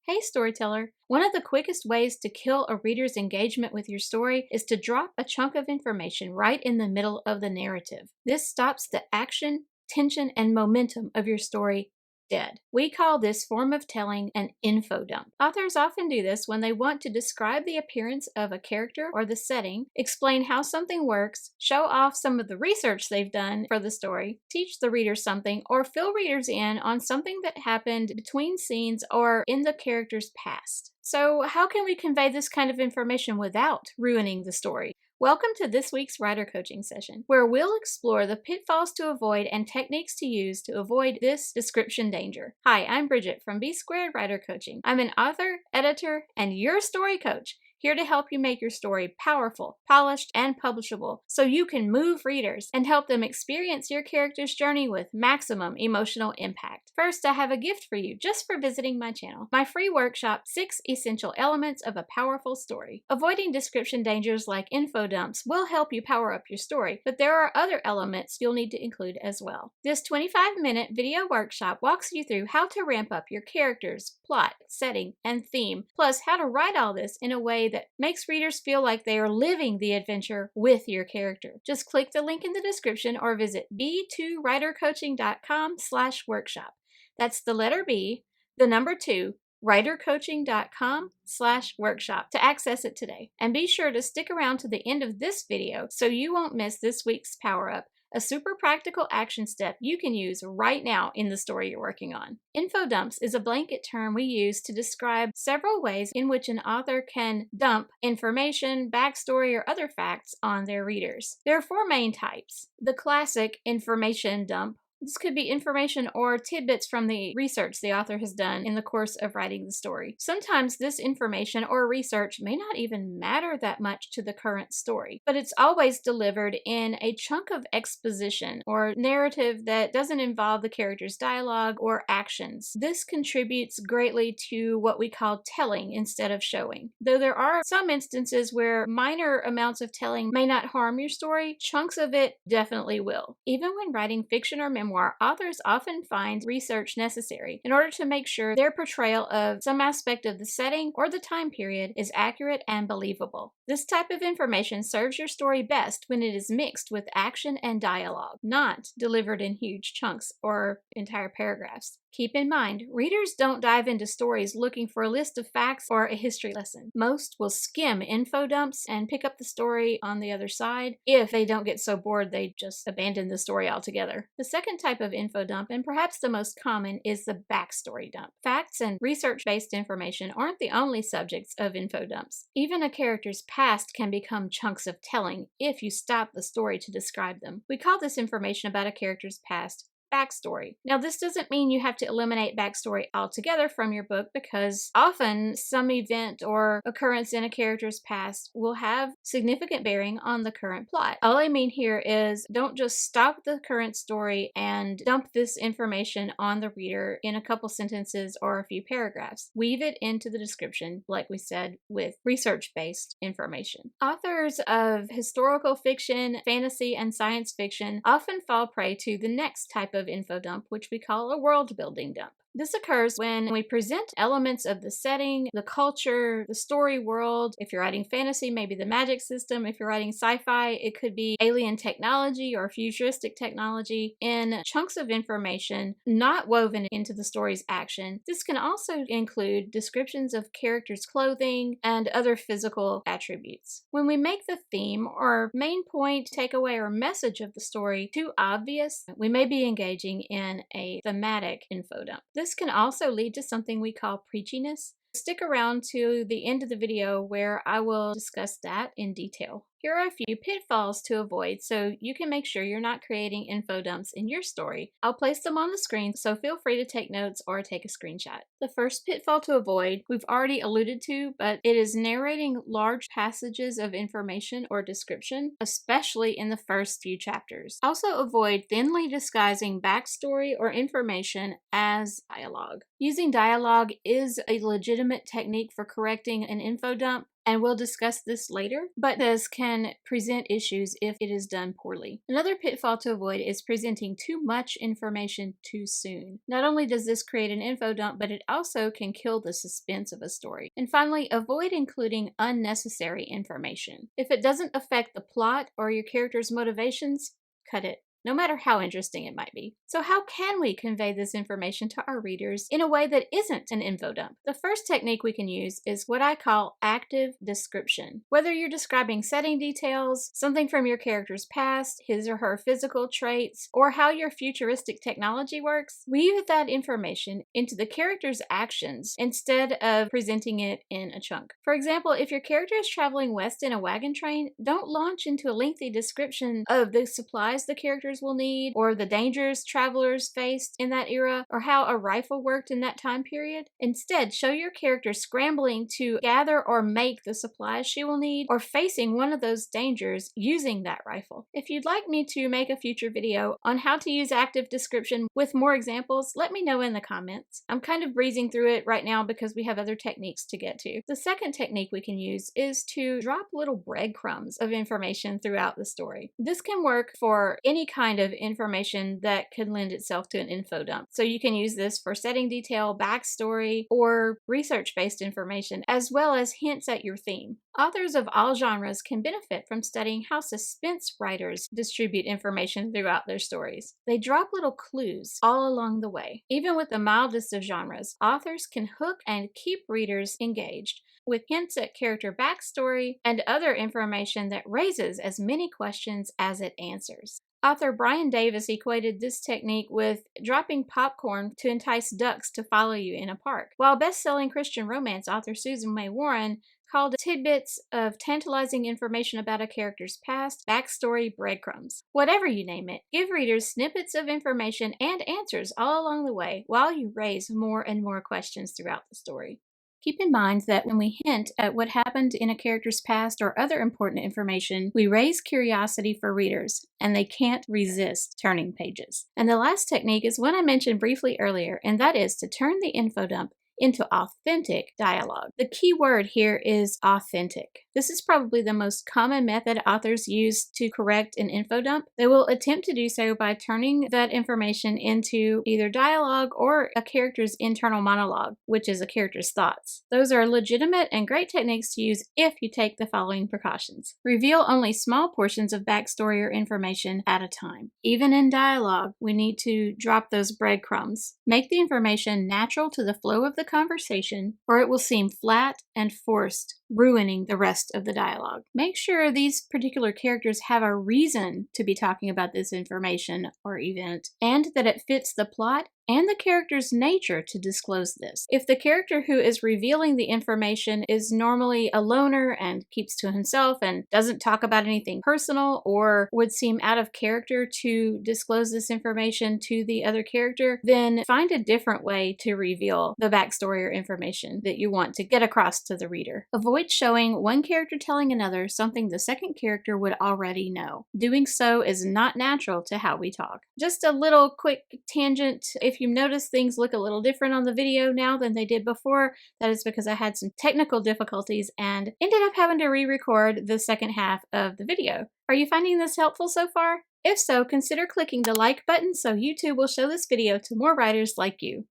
Hey storyteller, one of the quickest ways to kill a reader's engagement with your story is to drop a chunk of information right in the middle of the narrative. This stops the action, tension, and momentum of your story dead. We call this form of telling an info dump. Authors often do this when they want to describe the appearance of a character or the setting, explain how something works, show off some of the research they've done for the story, teach the reader something, or fill readers in on something that happened between scenes or in the character's past. So, how can we convey this kind of information without ruining the story? Welcome to this week's writer coaching session, where we'll explore the pitfalls to avoid and techniques to use to avoid this description danger. Hi, I'm Bridget from B Squared Writer Coaching. I'm an author, editor, and your story coach, here to help you make your story powerful, polished, and publishable so you can move readers and help them experience your character's journey with maximum emotional impact. First, I have a gift for you just for visiting my channel. My free workshop, 6 Essential Elements of a Powerful Story. Avoiding description dangers like info dumps will help you power up your story, but there are other elements you'll need to include as well. This 25-minute video workshop walks you through how to ramp up your characters, plot, setting, and theme, plus how to write all this in a way that makes readers feel like they are living the adventure with your character. Just click the link in the description or visit b2writercoaching.com/workshop. That's the letter B, the number 2, writercoaching.com/workshop to access it today. And be sure to stick around to the end of this video so you won't miss this week's Power Up, a super practical action step you can use right now in the story you're working on. Info dumps is a blanket term we use to describe several ways in which an author can dump information, backstory, or other facts on their readers. There are 4 main types. The classic information dump. This could be information or tidbits from the research the author has done in the course of writing the story. Sometimes this information or research may not even matter that much to the current story, but it's always delivered in a chunk of exposition or narrative that doesn't involve the character's dialogue or actions. This contributes greatly to what we call telling instead of showing. Though there are some instances where minor amounts of telling may not harm your story, chunks of it definitely will. Even when writing fiction or memoir, authors often find research necessary in order to make sure their portrayal of some aspect of the setting or the time period is accurate and believable. This type of information serves your story best when it is mixed with action and dialogue, not delivered in huge chunks or entire paragraphs. Keep in mind, readers don't dive into stories looking for a list of facts or a history lesson. Most will skim info dumps and pick up the story on the other side. If they don't get so bored, they just abandon the story altogether. The second type of info dump, and perhaps the most common, is the backstory dump. Facts and research-based information aren't the only subjects of info dumps. Even a character's past can become chunks of telling if you stop the story to describe them. We call this information about a character's past backstory. Now, this doesn't mean you have to eliminate backstory altogether from your book, because often some event or occurrence in a character's past will have significant bearing on the current plot. All I mean here is don't just stop the current story and dump this information on the reader in a couple sentences or a few paragraphs. Weave it into the description, like we said, with research-based information. Authors of historical fiction, fantasy, and science fiction often fall prey to the next type of info dump, which we call a world building dump. This occurs when we present elements of the setting, the culture, the story world. If you're writing fantasy, maybe the magic system. If you're writing sci-fi, it could be alien technology or futuristic technology in chunks of information not woven into the story's action. This can also include descriptions of characters' clothing and other physical attributes. When we make the theme or main point, takeaway, or message of the story too obvious, we may be engaging in a thematic info dump. This can also lead to something we call preachiness. Stick around to the end of the video where I will discuss that in detail. Here are a few pitfalls to avoid so you can make sure you're not creating info dumps in your story. I'll place them on the screen, so feel free to take notes or take a screenshot. The first pitfall to avoid, we've already alluded to, but it is narrating large passages of information or description, especially in the first few chapters. Also avoid thinly disguising backstory or information as dialogue. Using dialogue is a legitimate technique for correcting an info dump, and we'll discuss this later, but this can present issues if it is done poorly. Another pitfall to avoid is presenting too much information too soon. Not only does this create an info dump, but it also can kill the suspense of a story. And finally, avoid including unnecessary information. If it doesn't affect the plot or your character's motivations, cut it, no matter how interesting it might be. So how can we convey this information to our readers in a way that isn't an info dump? The first technique we can use is what I call active description. Whether you're describing setting details, something from your character's past, his or her physical traits, or how your futuristic technology works, weave that information into the character's actions instead of presenting it in a chunk. For example, if your character is traveling west in a wagon train, don't launch into a lengthy description of the supplies the characters will need, or the dangers travelers faced in that era, or how a rifle worked in that time period. Instead, show your character scrambling to gather or make the supplies she will need, or facing one of those dangers using that rifle. If you'd like me to make a future video on how to use active description with more examples, let me know in the comments. I'm kind of breezing through it right now because we have other techniques to get to. The second technique we can use is to drop little breadcrumbs of information throughout the story. This can work for any kind of information that could lend itself to an info dump. So you can use this for setting detail, backstory, or research-based information, as well as hints at your theme. Authors of all genres can benefit from studying how suspense writers distribute information throughout their stories. They drop little clues all along the way. Even with the mildest of genres, authors can hook and keep readers engaged with hints at character backstory and other information that raises as many questions as it answers. Author Brian Davis equated this technique with dropping popcorn to entice ducks to follow you in a park, while best-selling Christian romance author Susan May Warren called tidbits of tantalizing information about a character's past, backstory, breadcrumbs. Whatever you name it, give readers snippets of information and answers all along the way while you raise more and more questions throughout the story. Keep in mind that when we hint at what happened in a character's past or other important information, we raise curiosity for readers, and they can't resist turning pages. And the last technique is one I mentioned briefly earlier, and that is to turn the info dump into authentic dialogue. The key word here is authentic. This is probably the most common method authors use to correct an info dump. They will attempt to do so by turning that information into either dialogue or a character's internal monologue, which is a character's thoughts. Those are legitimate and great techniques to use if you take the following precautions. Reveal only small portions of backstory or information at a time. Even in dialogue, we need to drop those breadcrumbs. Make the information natural to the flow of the conversation, or it will seem flat and forced, ruining the rest of the dialogue. Make sure these particular characters have a reason to be talking about this information or event, and that it fits the plot and the character's nature to disclose this. If the character who is revealing the information is normally a loner and keeps to himself and doesn't talk about anything personal, or would seem out of character to disclose this information to the other character, then find a different way to reveal the backstory or information that you want to get across to the reader. Avoid showing one character telling another something the second character would already know. Doing so is not natural to how we talk. Just a little quick tangent. If you notice things look a little different on the video now than they did before, that is because I had some technical difficulties and ended up having to re-record the second half of the video. Are you finding this helpful so far? If so, consider clicking the like button so YouTube will show this video to more writers like you.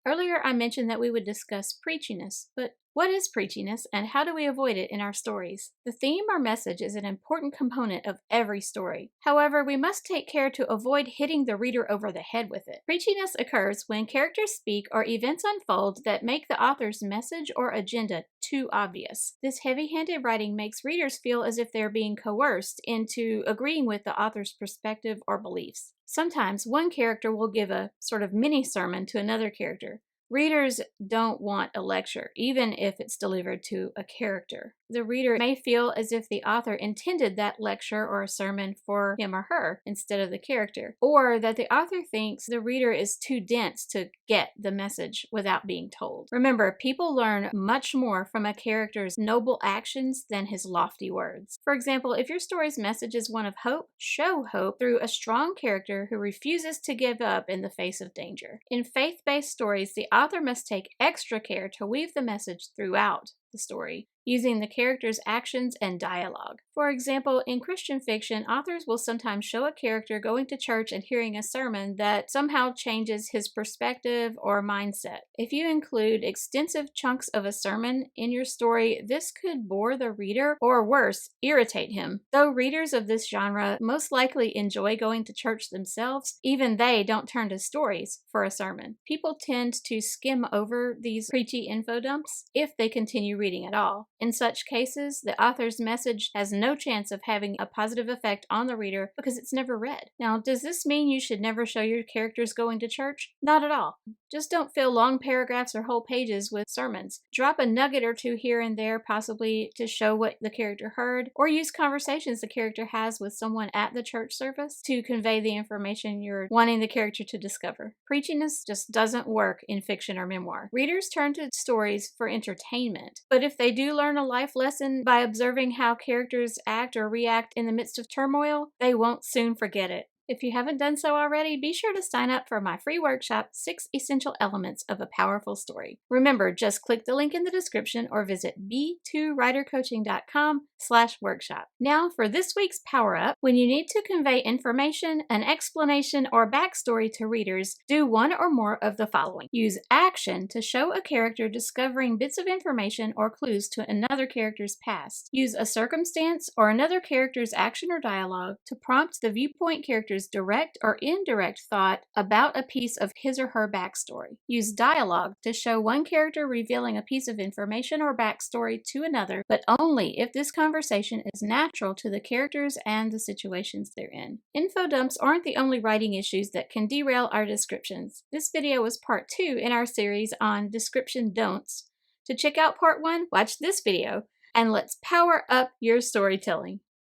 Earlier I mentioned that we would discuss preachiness, but what is preachiness and how do we avoid it in our stories? The theme or message is an important component of every story. However, we must take care to avoid hitting the reader over the head with it. Preachiness occurs when characters speak or events unfold that make the author's message or agenda too obvious. This heavy-handed writing makes readers feel as if they're being coerced into agreeing with the author's perspective or beliefs. Sometimes one character will give a sort of mini-sermon to another character. Readers don't want a lecture, even if it's delivered to a character. The reader may feel as if the author intended that lecture or a sermon for him or her instead of the character, or that the author thinks the reader is too dense to get the message without being told. Remember, people learn much more from a character's noble actions than his lofty words. For example, if your story's message is one of hope, show hope through a strong character who refuses to give up in the face of danger. In faith-based stories, the author must take extra care to weave the message throughout the story, using the character's actions and dialogue. For example, in Christian fiction, authors will sometimes show a character going to church and hearing a sermon that somehow changes his perspective or mindset. If you include extensive chunks of a sermon in your story, this could bore the reader, or worse, irritate him. Though readers of this genre most likely enjoy going to church themselves, even they don't turn to stories for a sermon. People tend to skim over these preachy info dumps if they continue reading at all. In such cases, the author's message has no chance of having a positive effect on the reader because it's never read. Now, does this mean you should never show your characters going to church? Not at all. Just don't fill long paragraphs or whole pages with sermons. Drop a nugget or two here and there, possibly to show what the character heard, or use conversations the character has with someone at the church service to convey the information you're wanting the character to discover. Preachiness just doesn't work in fiction or memoir. Readers turn to stories for entertainment, but if they do learn a life lesson by observing how characters act or react in the midst of turmoil, they won't soon forget it. If you haven't done so already, be sure to sign up for my free workshop, 6 Essential Elements of a Powerful Story. Remember, just click the link in the description or visit b2writercoaching.com/workshop. Now for this week's Power Up. When you need to convey information, an explanation, or backstory to readers, do one or more of the following. Use action to show a character discovering bits of information or clues to another character's past. Use a circumstance or another character's action or dialogue to prompt the viewpoint character's direct or indirect thought about a piece of his or her backstory. Use dialogue to show one character revealing a piece of information or backstory to another, but only if this conversation is natural to the characters and the situations they're in. Info dumps aren't the only writing issues that can derail our descriptions. This video was part 2 in our series on description don'ts. To check out part 1, watch this video, and let's power up your storytelling.